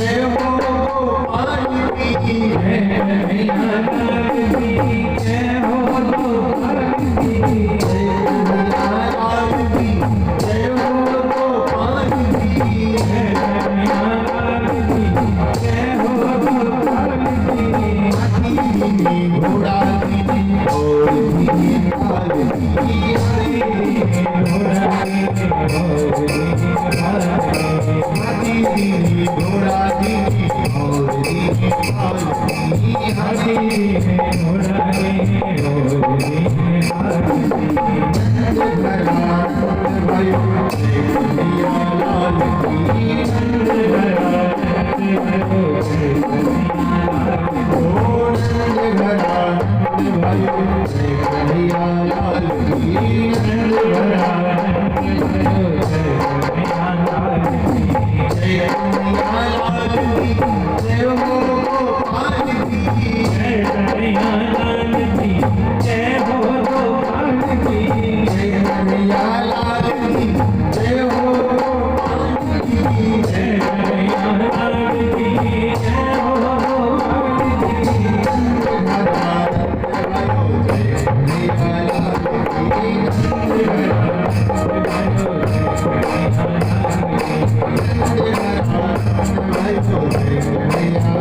जय हो गोपाल की जय कन्हैया लाल की जय हो गोपाल की जय कन्हैया लाल की जय हो गोपाल की जय कन्हैया लाल की जय हो गोपाल की हाथी घोड़ा की और भी काल की घोड़ा हाथी घोड़ा की और भी काल की हाथी घोड़ा और भी काल Hare